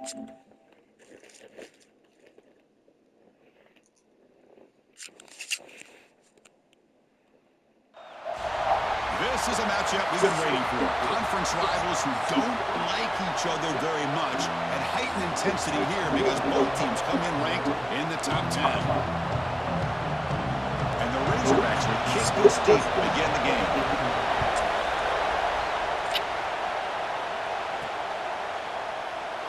This is a matchup we've been waiting for. Conference rivals who don't like each other very much, and heightened intensity here because both teams come in ranked in the top 10. And the Razorbacks will kick this deep to begin the game.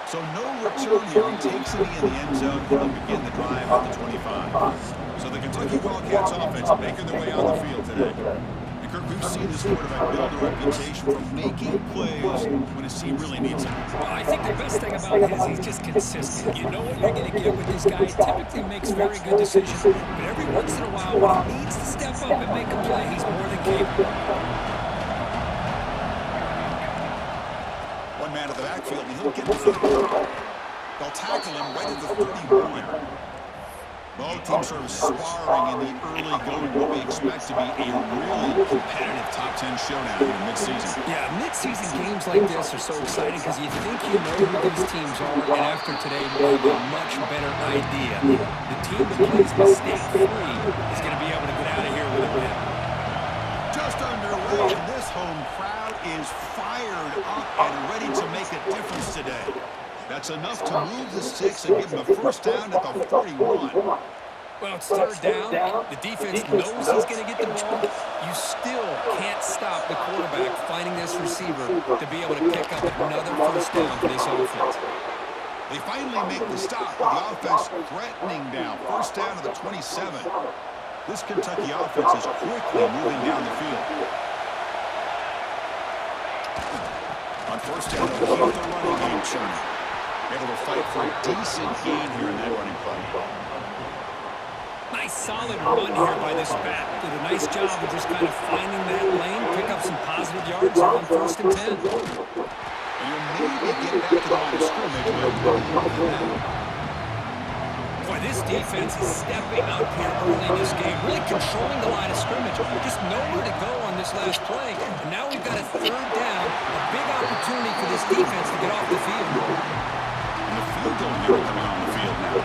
So no return here. He takes it in the end zone. He'll begin the drive at the 25. So the Kentucky Wildcats offense making their way on the field today. And Kirk, we've seen this quarterback build a reputation for making plays when his team really needs him. Well, I think the best thing about him is he's just consistent. You know what you're going to get with this guy. He typically makes very good decisions. But every once in a while, when he needs to step up and make a play, he's more than capable. One man at the backfield, and he'll get the football. They'll tackle him right at the 31. Both teams sort of sparring in the early going, what we expect to be a really competitive top 10 showdown in mid-season. Yeah, mid-season games like this are so exciting because you think you know who these teams are, and after today, we'll have a much better idea. The team that plays mistake-free is going to be able to get out of here with a win. Just underway, and this home crowd is fired up and ready to make a difference today. That's enough to move the sticks and give them a first down at the 41. Well, it's third down. The defense knows he's going to get the ball. You still can't stop the quarterback finding this receiver to be able to pick up another first down for this offense. They finally make the stop with the offense threatening down. First down to the 27. This Kentucky offense is quickly moving down the field. On first down, they'll keep the running game churning. Able to fight for a decent gain here in that running play. Nice solid run here by this back. Did a nice job of just kind of finding that lane, pick up some positive yards on first and 10. And you'll maybe get back to the line of scrimmage. Boy, this defense is stepping up here early in this game, really controlling the line of scrimmage. Just nowhere to go on this last play. And now we've got a third down, a big opportunity for this defense to get off the field. And the field goal here coming on the field now.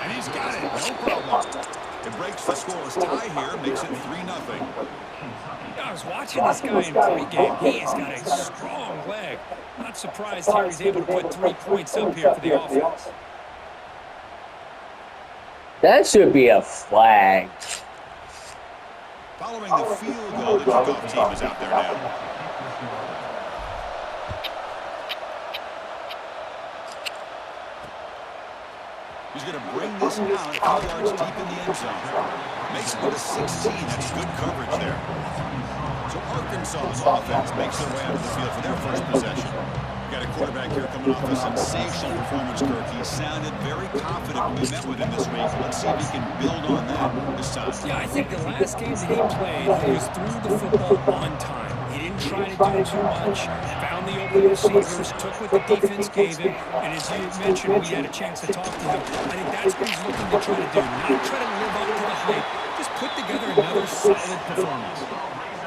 And he's got it, no problem. It breaks the scoreless tie here, makes it 3-0. I was watching this guy in pregame. He has got a strong leg. Not surprised here he's able to put 3 points up here for the offense. That should be a flag. Following the field goal, the kickoff team is out there now. He's going to bring this down a few yards deep in the end zone. Makes it to 16. That's good coverage there. So Arkansas's offense makes their way out of the field for their first possession. Got a quarterback here coming off a sensational performance, Kirk. He sounded very confident when we met with him this week. Let's see if he can build on that this time. Yeah, I think the last game that he played, he was through the football on time. He didn't try to do too much, found the open receivers, took what the defense gave him, and as you mentioned, we had a chance to talk to him. I think that's what he's looking to try to do, not try to live up to the hype, just put together another solid performance.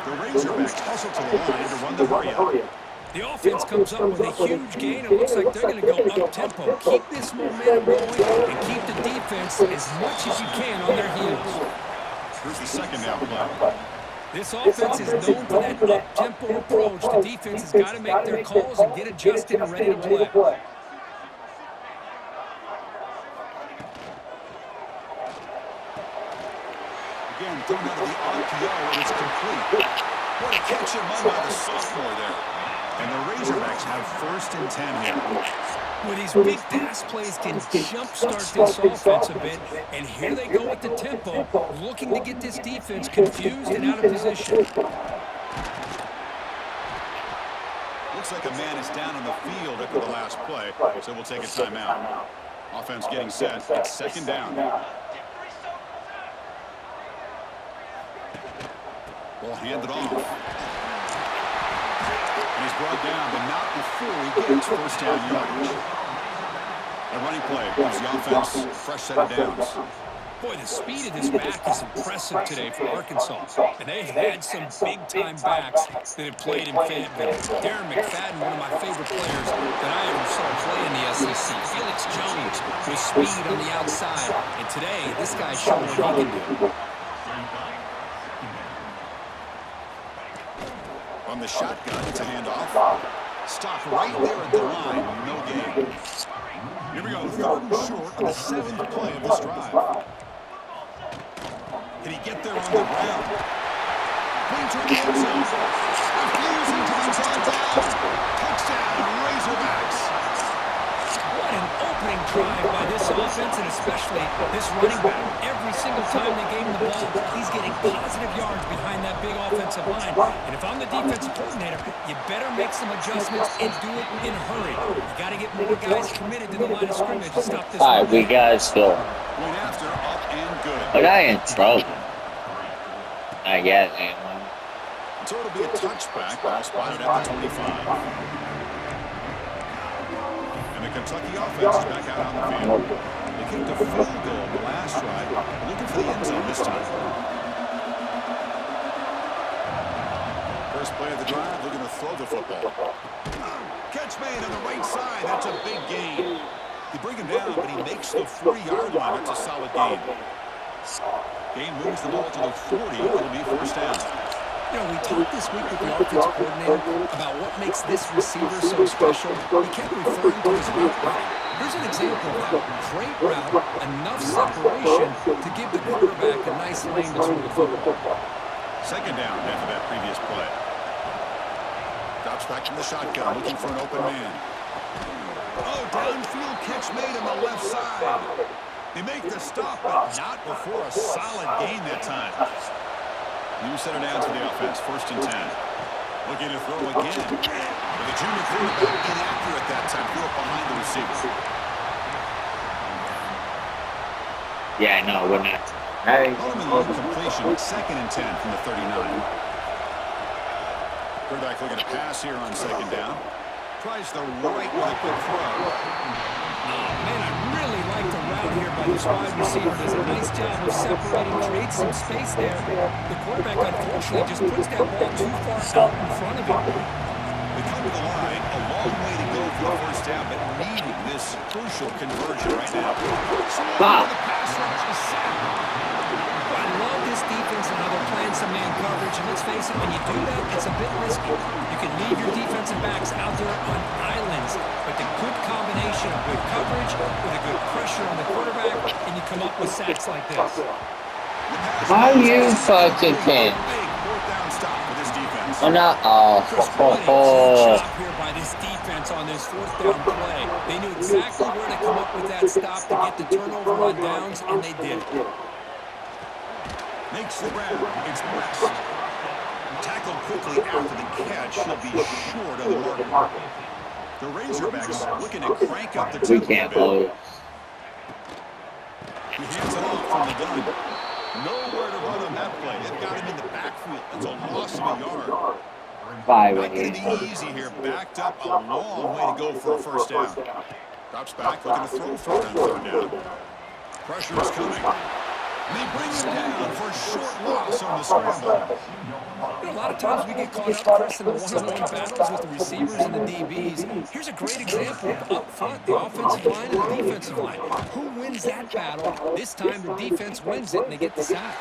The Razorbacks hustle to the line to run the hurry up. The offense comes up with a huge gain. It looks like they're going to go up-tempo. Keep this momentum going and keep the defense as much as you can on their heels. Here's the second down play. This offense is known for that up-tempo approach. The defense has got to make their calls and get adjusted and ready to play. Again, thrown out of the RPO, and it's complete. What a catch and run by the sophomore there. And the Razorbacks have first and 10 here. Well, these big pass plays can jumpstart this offense a bit, and here they go with the tempo, looking to get this defense confused and out of position. Looks like a man is down on the field after the last play, so we'll take a timeout. Offense getting set. It's second down. Ball handed off. And he's brought down, but not before he gets first down yardage. A running play gives the offense a fresh set of downs. Boy, the speed of this back is impressive today for Arkansas. And they've had some big-time backs that have played in Fayetteville. Darren McFadden, one of my favorite players that I ever saw play in the SEC. Felix Jones with speed on the outside. And today, this guy's showing what he can do. On the shotgun, it's a handoff. Stop right there at the line. No gain. Here we go. 3rd and short on the 7th play of this drive. Can he get there on the ground? Brings her in the end zone. Refusing to be brought down. Touchdown, Razorbacks. What an opening drive by this offense, and especially this running back. Every single time they gave him the ball, he's getting positive yards behind that big offensive line. And if I'm the defensive coordinator, you better make some adjustments and do it in a hurry. You got to get more guys committed to the line of scrimmage to stop this. All right, we got still. Went after, up and good. But I in trouble. I get it. So it'll be a touchback. Ball spotted at the 25. And the Kentucky offense is back out on the field. They kicked a field goal the last drive. Looking for the end zone this time. First play of the drive, looking to throw the football. Catch made on the right side. That's a big gain. You bring him down, but he makes the 40-yard line. That's a solid gain. Gain moves the ball to the 40. It'll be first down. You know, we talked this week with the offensive coordinator about what makes this receiver so special. He kept referring to his route running. Here's an example of that. Great route, enough separation to give the quarterback a nice lane to throw the football. Second down after that previous play. Drops back from the shotgun, looking for an open man. Oh, downfield catch made on the left side. They make the stop, but not before a solid gain that time. New center downs for the offense, 1st and 10. Looking to throw again. With the junior quarterback inaccurate that time, threw it behind the receiver. Yeah, no, we're not. Hey. Ultimate completion, 2nd and 10 from the 39. Quarterback looking to pass here on 2nd down. Tries the right with a quick throw. Man, I really like the route here by this wide receiver. Does a nice job of separating, creates some space there. The quarterback, unfortunately, just puts that ball too far out in front of him. They come to the line, a long way to go for the first down, but needing this crucial conversion right now. Wow. The pass rush is sacked. I love this defense and how they're playing some man coverage. And let's face it, when you do that, it's a bit risky. You can leave your defensive backs out there on islands, but the good combination of good coverage with a good pressure on the quarterback, and you come up with sacks like this. How you fucking can? Big 4th down stop for this defense. Oh, no. Good job here by this defense on this 4th down play. They knew exactly where to come up with that stop to get the turnover on downs, and they did it. Makes the grab. It's West. Tackled quickly after the catch. He'll be short of the marker. The Razorbacks looking to crank up the We tempo can't a bit. blow. He hands it off from the gun. Nowhere to run on that play. They've got him in the backfield. That's a loss of a yard. Bye, Not going to be easy here. Backed up a long way to go for a first down. Drops back, looking to throw for it on 3rd down. Pressure is coming. And they bring him down for a short loss on the scramble. You know, a lot of times we get caught up, Chris, in the one-on-one battles with the receivers and the DBs. Here's a great example of up front, the offensive line and the defensive line. Who wins that battle? This time the defense wins it, and they get the sack.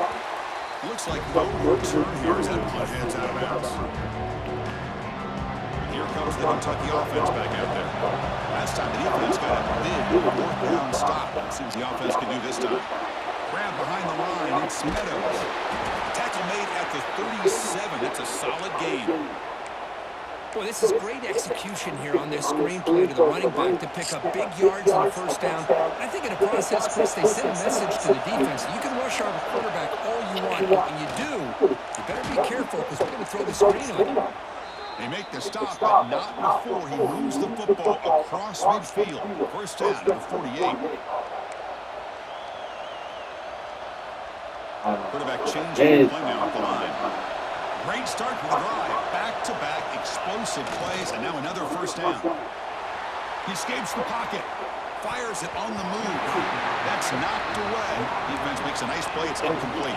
Looks like no return here as that punt heads out of bounds. Here comes the Kentucky offense back out there. Last time the defense got a big 4th down stop. Let's see what the offense can do this time. Grab behind the line, it's Meadows. Tackle made at the 37. That's a solid gain. Boy, this is great execution here on this screenplay to the running back to pick up big yards on the first down. I think in the process, Chris, they sent a message to the defense. You can rush our quarterback all you want, but when you do, you better be careful because we're going to throw the screen on you. They make the stop, but not before he moves the football across midfield. First down to the 48. Quarterback changing the play now at the line. Great start to the drive. Back-to-back explosive plays, and now another first down. He escapes the pocket. fires it on the move. That's knocked away. Defense makes a nice play. It's incomplete.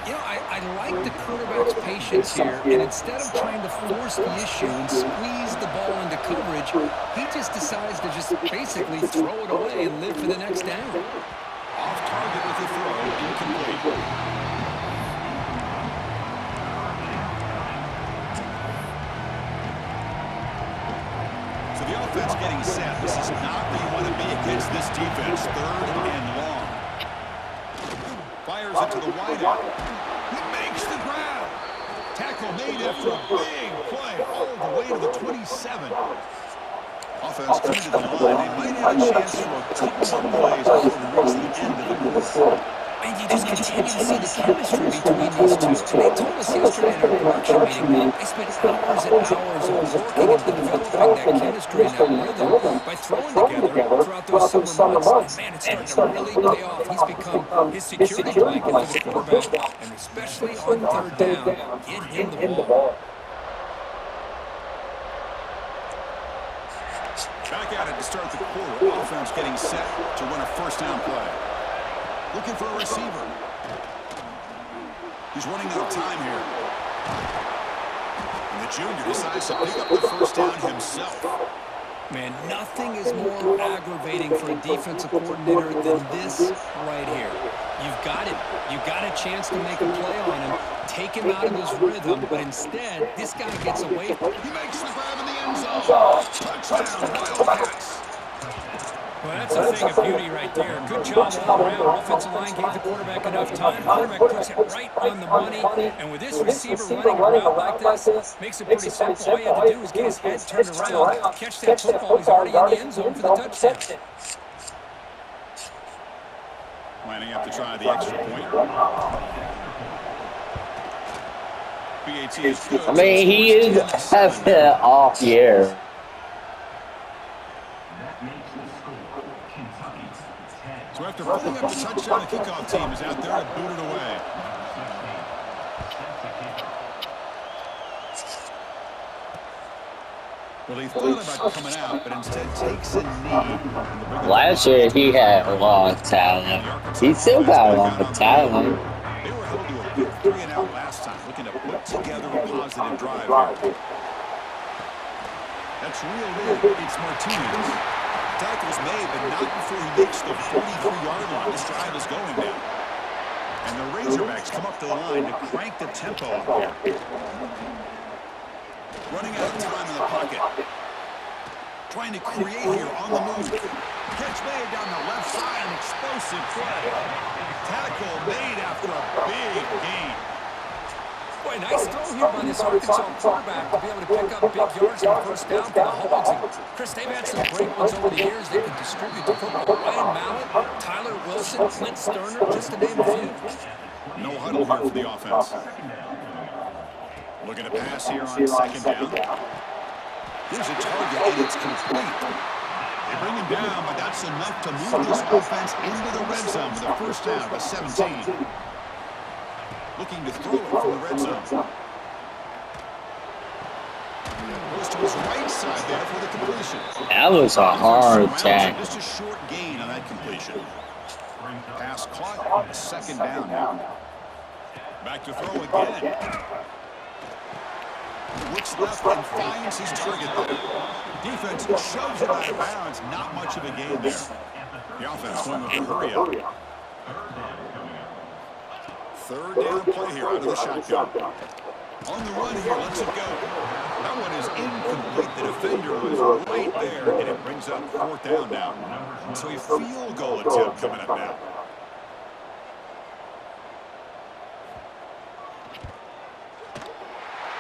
You know, I like the quarterback's patience here, and instead of trying to force the issue and squeeze the ball into coverage, he just decides to just basically throw it away and live for the next down. Off target with the throw, incomplete. So the offense getting set. This is not where you want to be against this defense. 3rd and long. Fires it to the wideout. He makes the grab. Tackle made after a big play all the way to the 27. Offense coming to the line. They might have a chance for a couple more plays before we reach the end of the quarter. And you just continue to see the chemistry between these two. And they told us yesterday in our production meeting, they spent hours and hours of working and developing that chemistry and that rhythm by throwing together throughout those summer months. And man, it's starting to really pay off. He's become his security blanket for the quarterback, and especially on 3rd down, get him the ball. Back at it to start the quarter. Offense getting set to run a 1st down play. Looking for a receiver. He's running out of time here. And the junior decides to pick up the 1st down himself. Man, nothing is more aggravating for a defensive coordinator than this right here. You've got him. You've got a chance to make a play on him, take him out of his rhythm, but instead, this guy gets away. He makes the grab in the end zone. Touchdown, Wildcats. Well, that's a thing of beauty right there. Good job all around. Offensive line gave the quarterback enough time. Quarterback puts it right on the money. And with this receiver running around like this, makes it pretty simple. All you have to do is get his head turned around, catch that football. He's already in the end zone for the touchdown. Lining up to try the extra point. BAT is good. I mean, he is having an off year. So after pulling up the touchdown, the kickoff team is out there to boot it away. Well, he thought about coming out, but instead takes a knee. Last year, he had a lot of talent. He still got a lot of talent. They were held to a quick 3-and-out last time, looking to put together a positive drive here. That's real big. It's Martinez. Tackle's made, but not before he makes the 43-yard line. This drive is going now. And the Razorbacks come up to the line to crank the tempo up here. Running out of time in the pocket. Trying to create here on the move. Catch made down the left side, an explosive play. Tackle made after a big gain. Boy, nice throw here by this Arkansas quarterback to be able to pick up big yards on 1st down for the Hogs. And Chris, they've had some great ones over the years. They can distribute the football. Ryan Mallett, Tyler Wilson, Clint Sterner, just to name a few. No huddle here for the offense. Looking to pass here on 2nd down. Here's a target, and it's complete. They bring him down, but that's enough to move this offense into the red zone with a 1st down to 17. Looking to throw it from the red zone. Goes to his right side there for the completion. That was a hard tackle. Just a short gain on that completion. Pass caught, 2nd down now. Back to throw again. Looks left and finds his target there. Defense shoves it out of bounds. Not much of a gain there. The offense going with a hurry up. 3rd down play here out of the shotgun. On the run here, lets it go. That one is incomplete. The defender was right there, and it brings up 4th down now. So a field goal attempt coming up now.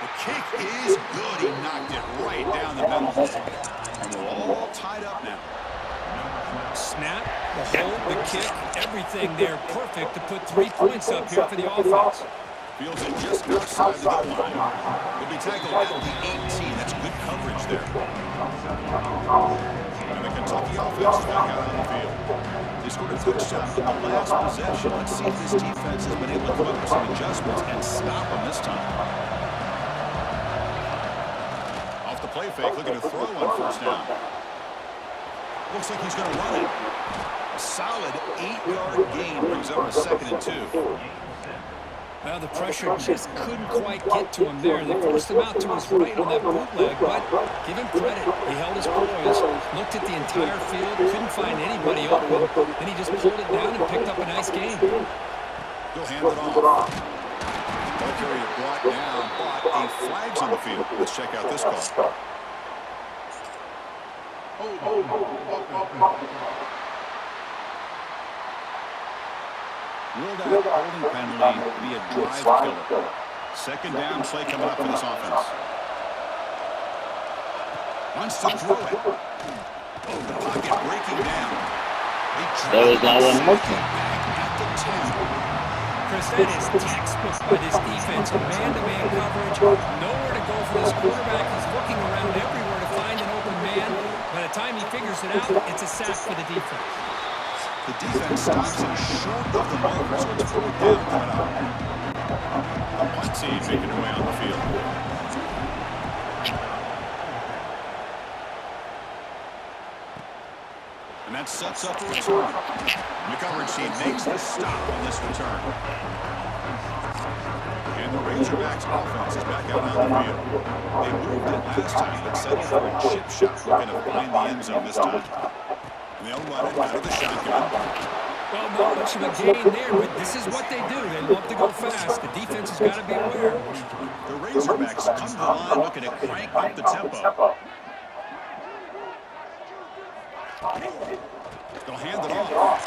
The kick is good. He knocked it right down the middle. And we're all tied up now. Snap, the hold, the kick, everything there perfect to put 3 points up here for the offense. Fields it just outside the goal line. He'll be tackled at the 18. That's good coverage there. And the Kentucky offense is back out on the field. They scored a touchdown on the last possession. Let's see if this defense has been able to come up with some adjustments and stop them this time. Off the play fake, looking to throw on 1st down. Looks like he's going to run it. A solid 8-yard gain brings up a 2nd and 2. Well, the pressure just couldn't quite get to him there. They forced him out to his right on that bootleg, but give him credit. He held his poise, looked at the entire field, couldn't find anybody open, and he just pulled it down and picked up a nice gain. He'll hand it off. Ball carrier brought down, but a flag's on the field. Let's check out this call. Ruled out holding penalty to be a drive killer. 2nd down play coming up for this offense. Wants to throw it. Oh, the pocket breaking down. There was no one looking. At the 10. Chris, that is textbook by this defense. Man-to-man coverage. Nowhere to go for this quarterback. He's looking around everywhere to find an open man. By the time he figures it out, it's a sack for the defense. The defense stops him short of the marker, so it's 4th down coming up. The punt team making their way on the field. And that sets up a return. The coverage team makes the stop on this return. And the Razorbacks offense is back out on the field. They moved it last time, but settled for a chip shot looking to find the end zone this time. And they'll run it out of the shotgun. Well, not much of a gain there, but this is what they do. They love to go fast. The defense has got to be aware. The Razorbacks come to the line looking to crank up the tempo. They'll hand it off.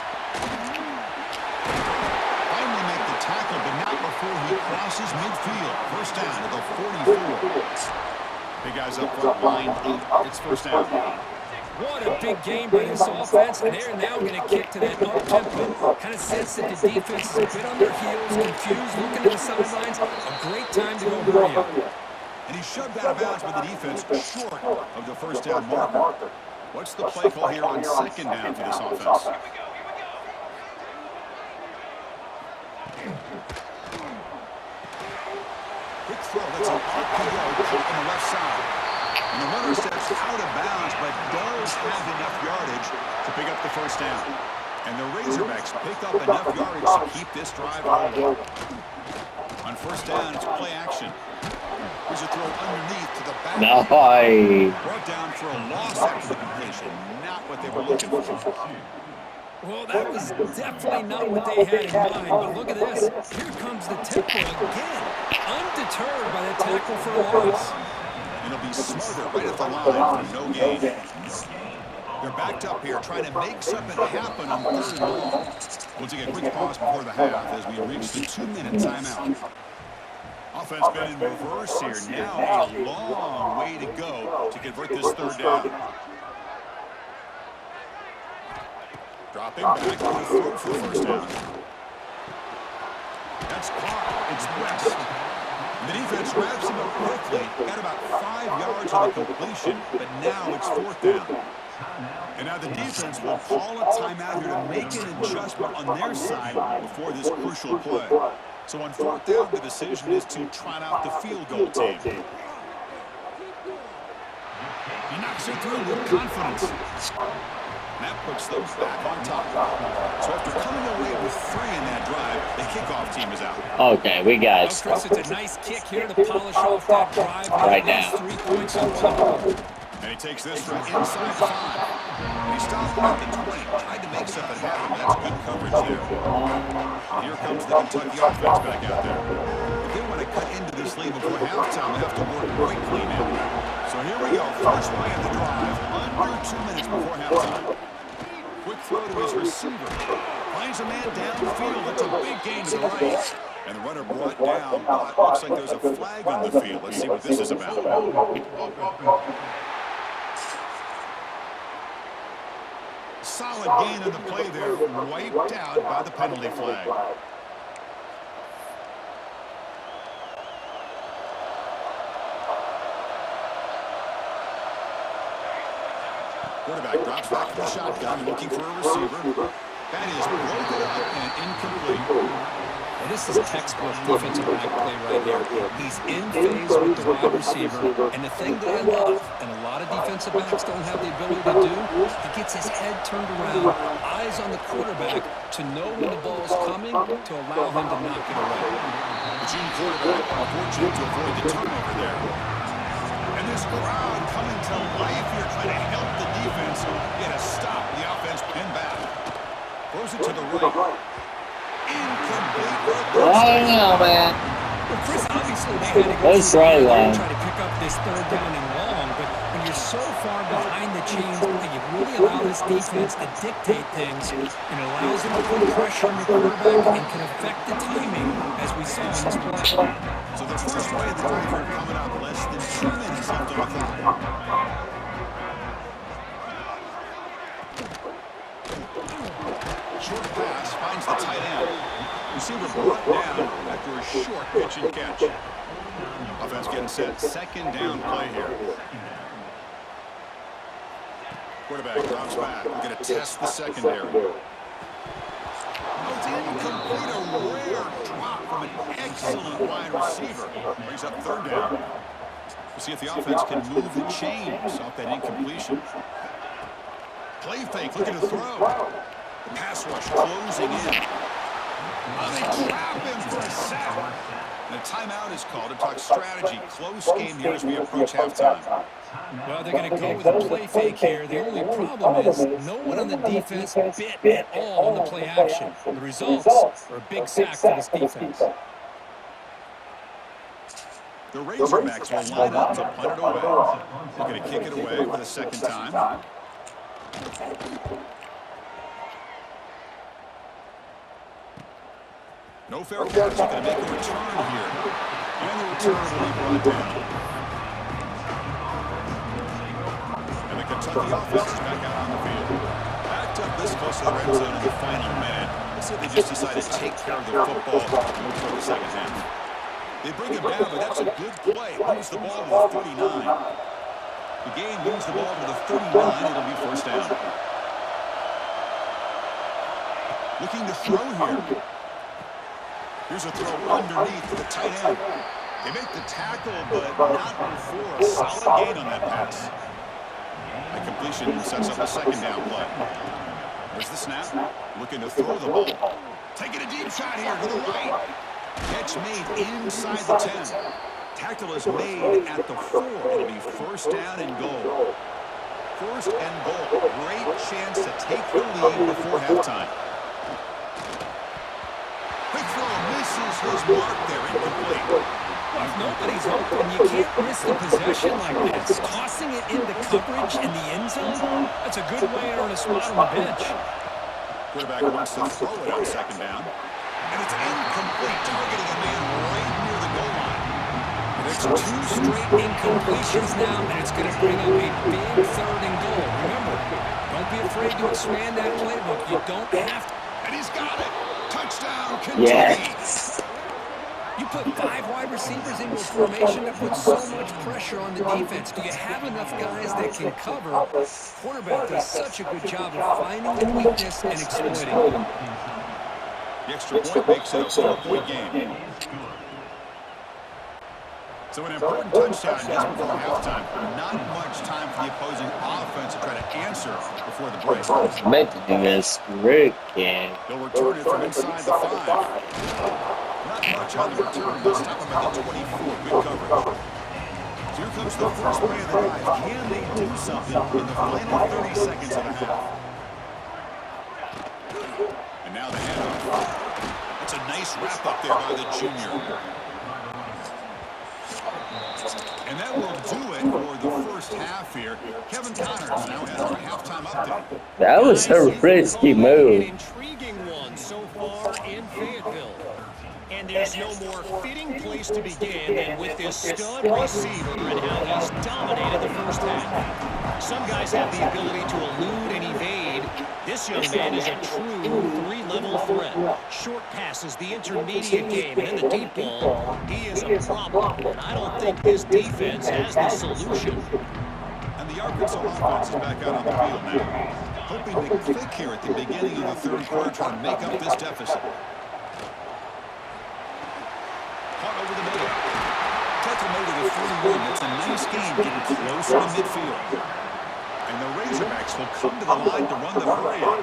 Finally make the tackle, but not before he crosses midfield. 1st down to the 44. Big guys up front lined up. It's 1st down. What a big game by this offense. They're now going to kick to that up-tempo. Kind of sense that the defense is a bit on their heels, confused, looking at the sidelines. A great time to go hurry up. And he shoved out of bounds with the defense short of the 1st down marker. What's the play call here on 2nd down for this offense? Quick throw. That's an RPO on the left side. And the runner steps out of bounds, but does have enough yardage to pick up the 1st down. And the Razorbacks pick up enough yardage to keep this drive going. On 1st down, it's play action. Here's a throw underneath to the back. No. Brought down for a loss after the completion. Not what they were looking for. Well, that was definitely not what they had in mind. But look at this. Here comes the tempo again. Undeterred by the tackle for a loss. And he'll be smothered right at the line for no gain. They're backed up here trying to make something happen on 3rd and long. We'll take a quick pause before the half as we reach the 2-minute timeout. Offense been in reverse here. Now a long way to go to convert this 3rd down. Dropping back to the throw for the 1st down. That's caught. It's West. The defense wraps him up quickly. Got about 5 yards on the completion, but now it's 4th down. And now the defense will call a timeout here to make an adjustment on their side before this crucial play. So on 4th down, the decision is to trot out the field goal team. He knocks it through with confidence. That puts them back on top. So after coming away with 3 in that drive, the kickoff team is out. Okay, we got it. Chris, it's a nice kick here to polish off that drive. Right now. 3 points up on the board. And he takes this from inside 5. And he stopped at the 20. Tried to make something happen. That's good coverage there. And here comes the Kentucky offense back out there. If they want to cut into this lead before halftime, they have to work quickly now. So here we go. First play of the drive. Under 2 minutes before halftime. Quick throw to his receiver. Finds a man downfield. That's a big gain to the right. And the runner brought down, but looks like there's a flag on the field. Let's see what this is about. Solid gain on the play there, wiped out by the penalty flag. Quarterback drops back from the shotgun, looking for a receiver. That is broken up and incomplete. Well, this is textbook defensive back play right here. He's in phase with the wide receiver, and the thing that I love, and a lot of defensive backs don't have the ability to do, he gets his head turned around, eyes on the quarterback to know when the ball's coming to allow him to knock it away. The Gene quarterback fortunate to avoid the turnover there. And this crowd coming to life here trying to help the defense get a stop. The offense pinned back. Throws it to the right. Incomplete. I don't know, man. Well, Chris, obviously they had to go That's through right, the air man. and try to pick up this third down and long, but when you're so far behind the chains, you really allow this defense to dictate things, and it allows them to put pressure on your quarterback and can affect the timing, as we saw in this play. So the first play of the drive here coming up, less than 2 minutes left on the clock. Short pass finds the tight end. Receiver brought down after a short pitch and catch. Offense getting set. Second down play here. Quarterback drops back. We're going to test the secondary. It's incomplete. A rare drop from an excellent wide receiver. Brings up third down. We'll see if the offense can move the chains off that incompletion. Play fake, looking to throw. The pass rush closing in. Oh, they trap him for a sack. And a timeout is called to talk strategy. Close game here as we approach halftime. Well, they're going to go with a play fake here. The only problem is no one on the defense bit at all on the play action. The results are a big sack for this defense. The Razorbacks will line up to punt it away. They're going to kick it away for the second time. No fair catch. He's going to make a return here. And the return will be brought down. And the Kentucky offense is back out on the field. Backed up this close to the red zone in the final minute. Let's say they just decided to take care of the football for the second half. They bring him down, but that's a good play. Moves the ball to the 39. The game moves the ball to the 39. It'll be first down. Looking to throw here. Here's a throw underneath to the tight end. They make the tackle, but not before a solid gain on that pass. That completion sets up a second down play. There's the snap. Looking to throw the ball. Taking a deep shot here to the right. Catch made inside the 10. Tackle is made at the 4. It'll be first down and goal. First and goal. Great chance to take the lead before halftime. Quick throw misses his mark there, incomplete. Well, if nobody's open, you can't miss the possession like this. Tossing it into coverage in the end zone, that's a good way to earn a spot on the bench. Quarterback wants to throw it on second down. And it's incomplete, targeting a man right near the goal line. There's 2 straight incompletions now, and it's going to bring up a big third and goal. Remember, don't be afraid to expand that playbook. You don't have to. And he's got it. Touchdown, Kentucky. Yes. You put 5 wide receivers into a formation that puts so much pressure on the defense. Do you have enough guys that can cover? Quarterback does such a good job of finding the weakness and exploiting it. The extra point makes it a 4-point game. So an important touchdown just before halftime. Not much time for the opposing offense to try to answer before the break. Making this great game. They'll return it from inside the 5. Not much on the return. They'll stop him at the 24. Good coverage. So here comes the first play of the drive. Can they do something in the final 30 seconds of the half? And now the handoff. That's a nice wrap up there by the junior. And that will do it for the first half here. Kevin Connors now has our halftime update. That was a risky move. An intriguing one so far in Fayetteville. And there's no more fitting place to begin than with this stud receiver and how he's dominated the first half. Some guys have the ability to elude and evade. This young man is a true 3-level threat. Short passes, the intermediate game, and then the deep ball. He is a problem, and I don't think this defense has the solution. And the Arkansas offense is back out on the field now. Hoping to click here at the beginning of the third quarter, trying to make up this deficit. Caught over the middle. Tackle made it a 41. That's a nice gain, getting closer to midfield. And the Razorbacks will come to the line to run the hurry on.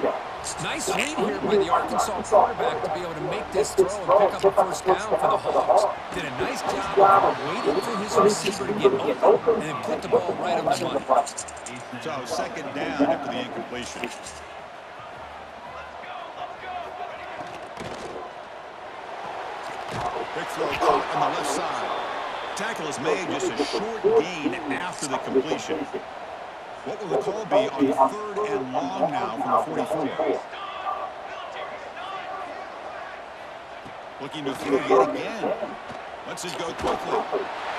Nice read here by the Arkansas quarterback to be able to make this throw and pick up a first down for the Hogs. Did a nice job of waiting for his receiver to get open and then put the ball right on the money. So second down after the incompletion. Big throw caught on the left side. Tackle is made, just a short gain after the completion. What will the call be on third and long now from the 44? Looking to throw yet again. Lets it go quickly.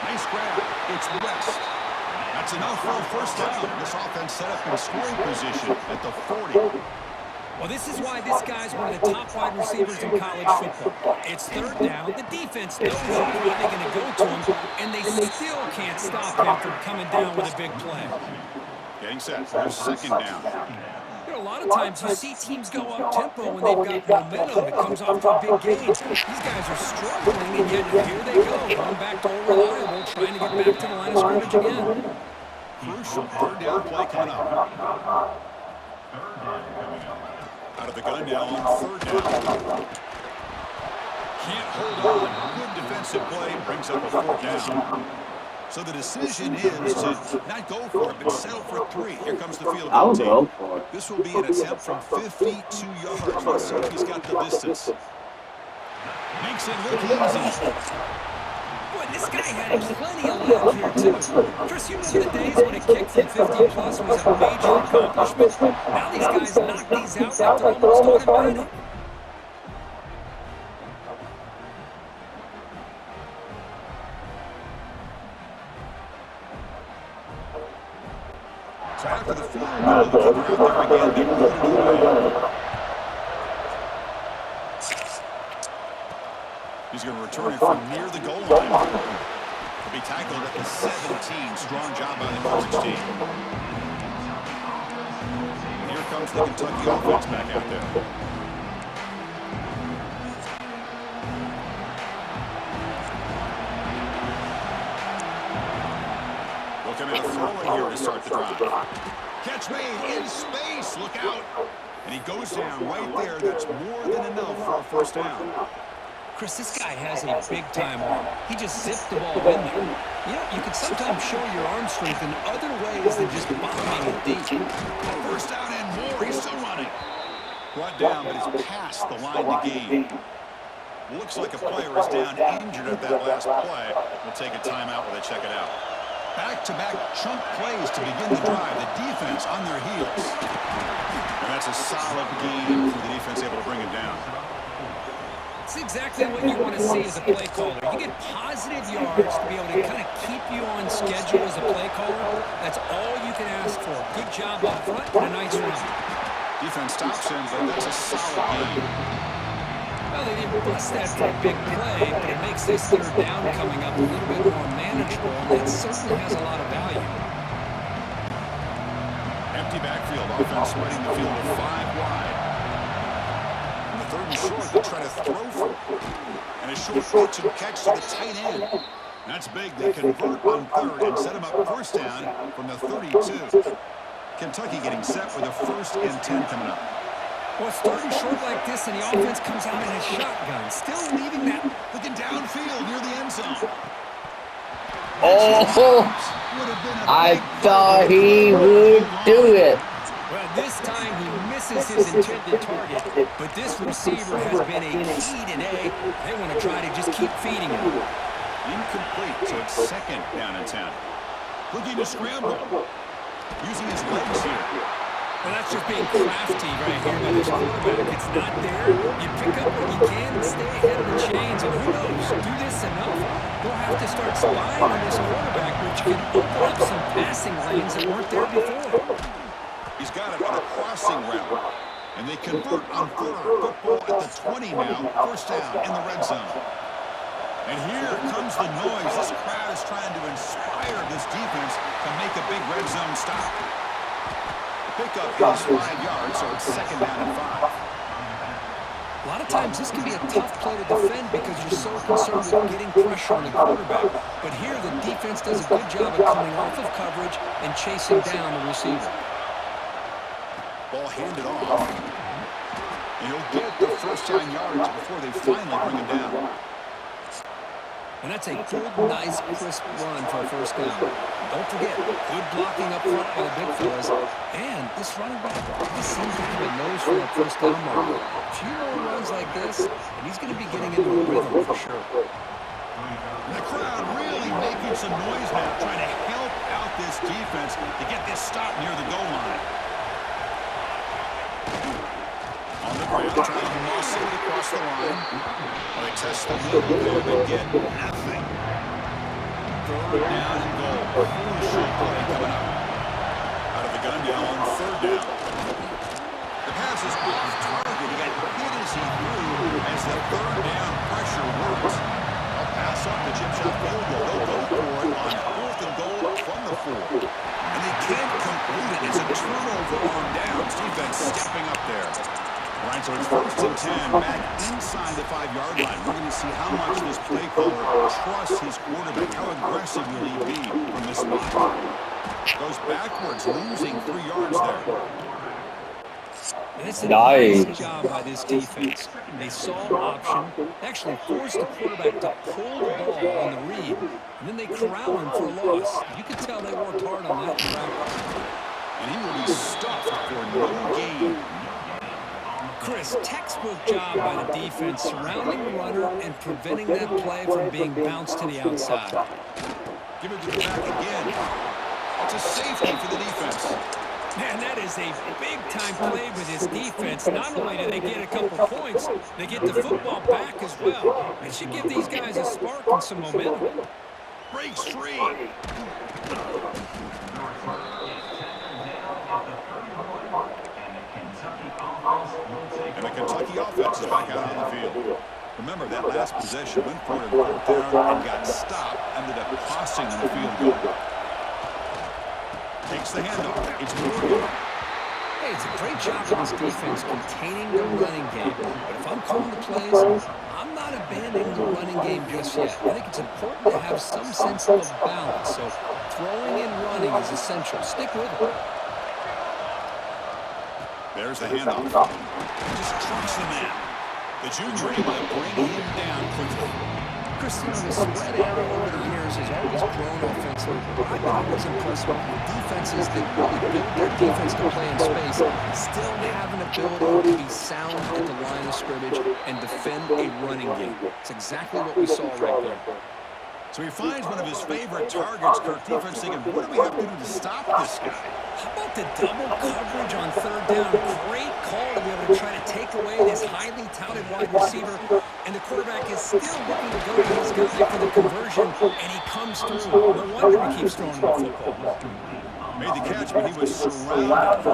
Nice grab. It's West. That's enough for a first down. This offense set up in scoring position at the 40. Well, this is why this guy's one of the top wide receivers in college football. It's third down. The defense knows they're probably going to go to him, and they still can't stop him from coming down with a big play. Getting set for second down. You know, a lot of times you see teams go up-tempo when they've got momentum that comes off a big gain. These guys are struggling, and yet here they go, going back to reliable, trying to get back to the line of scrimmage again. Crucial third down play coming up. Out of the gun now on third down. Can't hold on. Good defensive play. Brings up a fourth down. So the decision is to not go for it, but settle for 3. Here comes the field goal team. This will be an attempt from 52 yards. Let's see if he's got the distance. Makes it look easy. Boy, this guy had plenty of luck here, too. Chris, you remember the days when a kick from 50-plus was a major accomplishment? Now these guys knock these out like they're almost automatic. So after the field goal, the kicker out there again, they put it away. He's going to return it from near the goal line. He'll be tackled at the 17. Strong job by the coverage team. And here comes the Kentucky offense back out there. Looking at a throw in here to start the drive. Catch made in space. Look out. And he goes down right there. That's more than enough for a first down. Chris, this guy has a big-time arm. He just zipped the ball in there. You know, you can sometimes show your arm strength in other ways than just bombing it deep. First down and more. He's still running. Brought down, but he's past the line to gain. Looks like a player is down injured at that last play. We'll take a timeout while they check it out. Back-to-back chunk plays to begin the drive. The defense on their heels. And that's a solid game for the defense able to bring it down. It's exactly what you want to see as a play caller. You get positive yards to be able to kind of keep you on schedule as a play caller. That's all you can ask for. Good job up front and a nice run. Defense stops him, but that's a solid game. Well, they didn't bust that for a big play, but it makes this third down coming up a little bit more manageable, and that certainly has a lot of value. Empty backfield offense spreading the field with 5 wide. And the third and short, they try to throw for it. And a short pitch and catch to the tight end. That's big. They convert on third and set him up first down from the 32. Kentucky getting set with a 1st and 10 coming up. Well, it's third and short like this, and the offense comes out in a shotgun. Still leaving that. Looking downfield near the end zone. Oh, I thought he would do it. Well, this time he misses his intended target, but this receiver has been a key today. They want to try to just keep feeding him. Incomplete, so it's 2nd down and 10. Looking to scramble. Using his legs here. Well, that's just being crafty right here by this quarterback. It's not there. You pick up what you can and stay ahead of the chains. And who knows, do this enough, they'll have to start spying on this quarterback, which can open up some passing lanes that weren't there before. He's got it on a crossing route. And they convert on third. Football at the 20 now. First down in the red zone. And here comes the noise. This crowd is trying to inspire this defense to make a big red zone stop. Pickup is 5 yards, so it's second down and 5. A lot of times this can be a tough play to defend because you're so concerned with getting pressure on the quarterback. But here the defense does a good job of coming off of coverage and chasing down the receiver. Ball handed off. And he'll get the first 9 yards before they finally bring him down. And that's a good, nice, crisp run for a first down. Don't forget, good blocking up front by the big fellas. And this running back, he seems to have a nose for that first down marker. A few more runs like this, and he's going to be getting into a rhythm for sure. And the crowd really making some noise now, trying to help out this defense to get this stop near the goal line. On the ground, trying to muscle it across the line. They test the middle there, but get nothing. Third down and goal. Crucial play coming up. Out of the gun now on third down. The pass is off target. He got hit as he threw as the third down pressure works. I'll pass up the chip shot field goal. They'll go for it on fourth and goal from the 4. And they can't complete it. It's a turnover on downs. Defense stepping up there. All right, so it's first and 10, back inside the 5-yard line. We're going to see how much this play caller trusts his quarterback. How aggressive will he be from this spot? Goes backwards, losing 3 yards there. And it's a nice job by this defense. They saw option, actually forced the quarterback to pull the ball on the read, and then they corral him for a loss. You can tell they worked hard on that practice. And he will be stuffed for no gain. Chris, textbook job by the defense surrounding the runner and preventing that play from being bounced to the outside. Give it to the back again. It's a safety for the defense. Man, that is a big-time play with this defense. Not only do they get a couple points, they get the football back as well. It should give these guys a spark and some momentum. Breaks free. And the Kentucky offense is back out on the field. Remember, that last possession went for it down and got stopped, ended up costing them the field goal. Takes the handoff. It's Morgan. Hey, it's a great job for this defense containing the running game. But if I'm calling the plays, I'm not abandoning the running game just yet. I think it's important to have some sense of balance. So throwing and running is essential. Stick with it. There's the handoff. Just trucks the man. The junior able to bring him down quickly. Chris, the spread arrow over the years has always grown offensively. I've been always impressed with the defenses that really build their defense to play in space, still have an ability to be sound at the line of scrimmage and defend a running game. It's exactly what we saw right there. So he finds one of his favorite targets. Kirk defense thinking, what do we have to do to stop this guy? How about the double coverage on third down? Great call to be able to try to take away this highly touted wide receiver. And the quarterback is still looking to go to his guy for the conversion, and he comes through. No wonder he keeps throwing the football. Made the catch, but he was surrounded.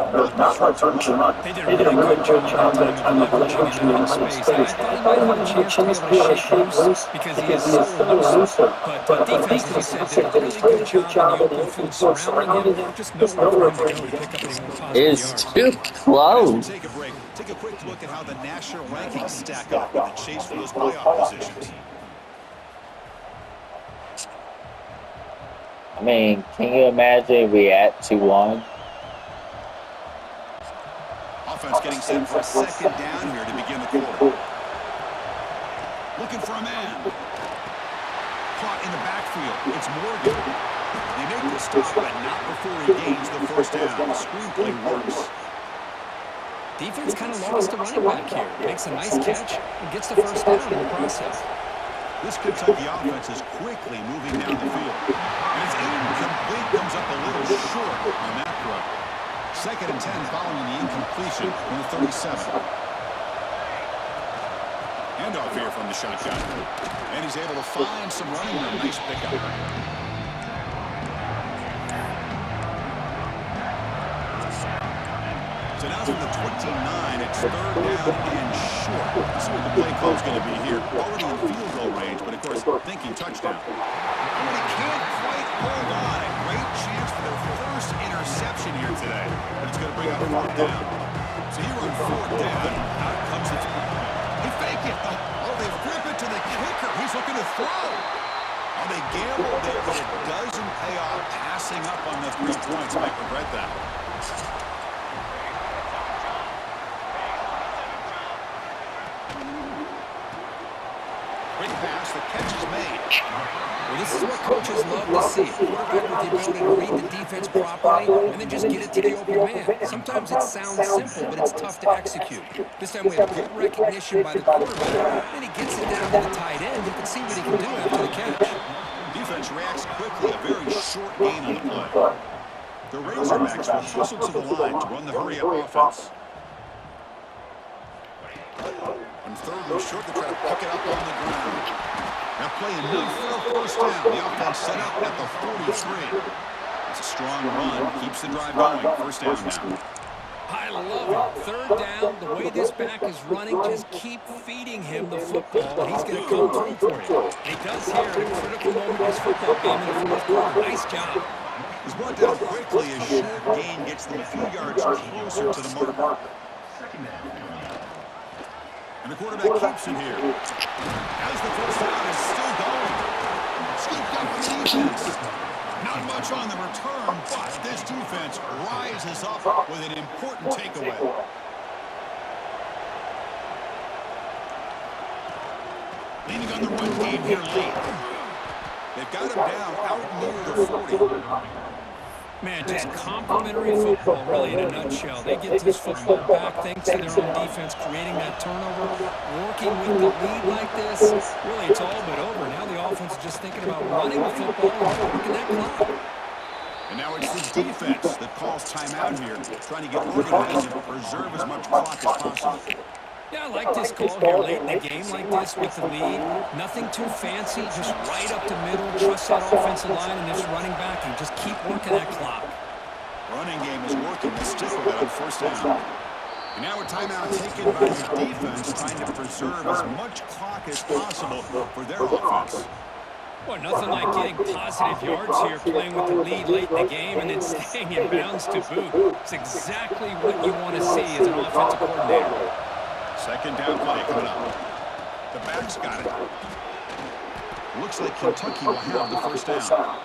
They did a really good job that time of leveraging him out in space. I thought he might have a chance to be able to shake loose because he is so elusive. But defense, as you said, did a really good job in the open field surrounding him. Just nowhere for him to go to pick up any more positive yards. It's too close. Take a break. Take a quick look at how the national rankings stack up in the chase for those playoff positions. I mean, can you imagine if we at 2-1? Offense getting set for a second down here to begin the quarter. Looking for a man. Caught in the backfield. It's Morgan. They make the stop, but not before he gains the first down. The screenplay works. Defense kind of lost the running back here. Makes a nice catch and gets the first down in the process. This Kentucky offense is quickly moving down the field. And it's incomplete, comes up a little short on that throw. Second and 10 following the incompletion from the 37. Handoff here from the shotgun. And he's able to find some running room. Nice pickup. So now from the 29, it's third down and short. Let's see what the play call is going to be here. Already in field goal range, but of course thinking touchdown. And they can't quite hold on. A great chance for their first interception here today. But it's going to bring on fourth down. So here on fourth down, out comes the... They fake it. Oh, they flip it to the kicker. He's looking to throw. Oh, they gambled there, but it doesn't pay off. Passing up on the 3 points might regret that. Quick pass, the catch is made. Well, this is what coaches love to see. A quarterback with the ability to read the defense properly and then just get it to the open man. Sometimes it sounds simple, but it's tough to execute. This time we have good recognition by the quarterback, and he gets it down to the tight end. You can see what he can do after the catch. Defense reacts quickly, a very short gain on the play. The Razorbacks will hustle to the line to run the hurry-up offense. On third and short, they try to pick it up on the ground. Now play enough for a first down. The offense set up at the 43. It's a strong run. Keeps the drive going. First down now. I love it. Third down, the way this back is running, just keep feeding him the football, and he's going to come through for you. And he does here at a critical moment in this football game in the fourth quarter. Nice job. He's brought down quickly. A short gain gets them a few yards closer to the mark. And the quarterback keeps it here. As the first down is still going. Scooped up the defense. Not much on the return, but this defense rises up with an important takeaway. Leaning on the run game here late. They've got him down out near the 40. Man, just complimentary football, really, in a nutshell. They get this football back thanks to their own defense, creating that turnover, working with the lead like this. Really, it's all but over. Now the offense is just thinking about running the football and working that clock. And now it's the defense that calls timeout here, trying to get organized and preserve as much clock as possible. Yeah, I like this call here late in the game like this with the lead. Nothing too fancy, just right up the middle. Trust that offensive line and this running back and just keep working that clock. Running game is working. They stick with it on first down. And now a timeout taken by the defense, trying to preserve as much clock as possible for their offense. Well, nothing like getting positive yards here, playing with the lead late in the game and then staying in bounds to boot. It's exactly what you want to see as an offensive coordinator. Second down play coming up. The back's got it. Looks like Kentucky will have the first down.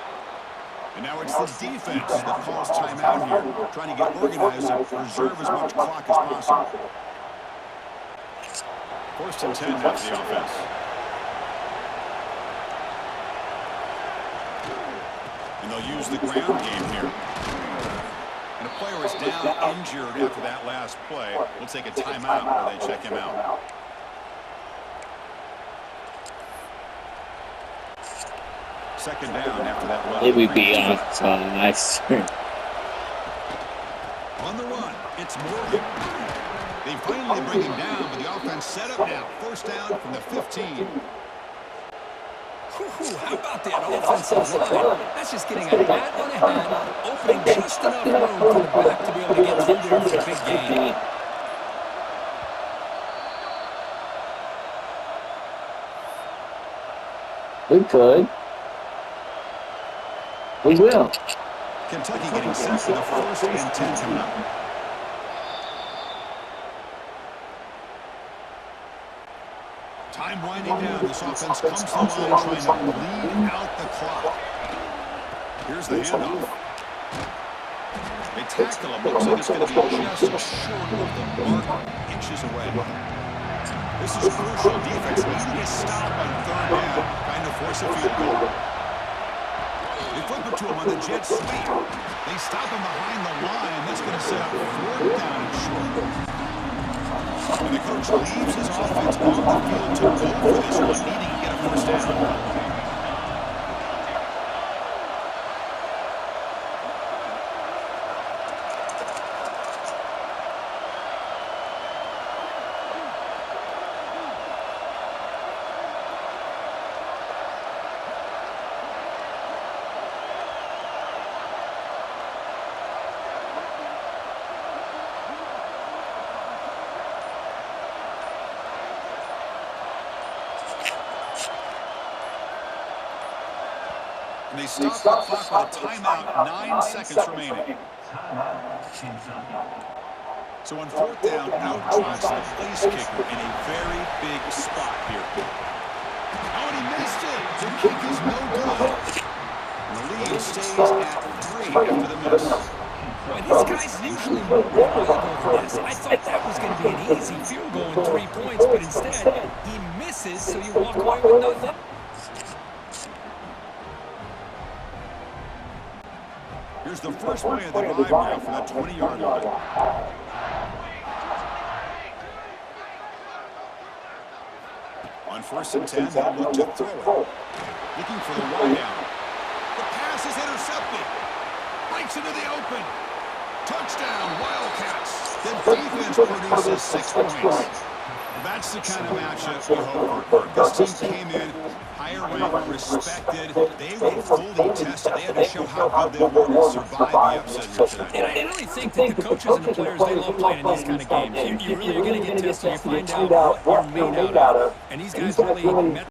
And now it's the defense that calls timeout here, trying to get organized and preserve as much clock as possible. First and 10 now for the offense. And they'll use the ground game here. And a player is down injured after that last play. We'll take a timeout while they check him out. Second down after that run. It would be nice. On the run, it's Morgan. They finally bring him down, but the offense set up now. First down from the 15. How about that offensive line? That's just getting a bat on a hat, opening just enough room for the back to be able to get through there for a big gain. We could. We will. Kentucky getting set for the first and 10 coming up. Time winding down. This offense comes to the line trying to bleed out the clock. Here's the handoff. They tackle him. Looks like it's going to be just short of the mark, inches away. This is crucial defense. Needing a stop on third down, trying to force a field goal. They flip it to him on the jet sweep. They stop him behind the line. That's going to set up fourth down and short. And the coach leaves his offense on the field to go for this one, needing to get a first down. And they stop the clock with a timeout, 9 seconds remaining. So on fourth down, out trots the place kicker in a very big spot here. Oh, and he missed it. The kick is no good. And the lead stays at 3 after the miss. Boy, these guys usually more reliable than this. I thought that was going to be an easy field goal and 3 points, but instead he misses, so you walk away with nothing. Here's the first play of the drive now from the 20-yard line. On 1st and 10, they'll look to throw it. Looking for the wide out. The pass is intercepted. Breaks into the open. Touchdown, Wildcats. The defense produces 6 points. That's the kind of matchup we hope for. This team came in higher ranked, respected. They were fully tested. They had to show how good they were to survive the upset here tonight. And I really think that the coaches and the players, they love playing in these kind of games. You really are going to get tested. You find out what you're made out of. And these guys really met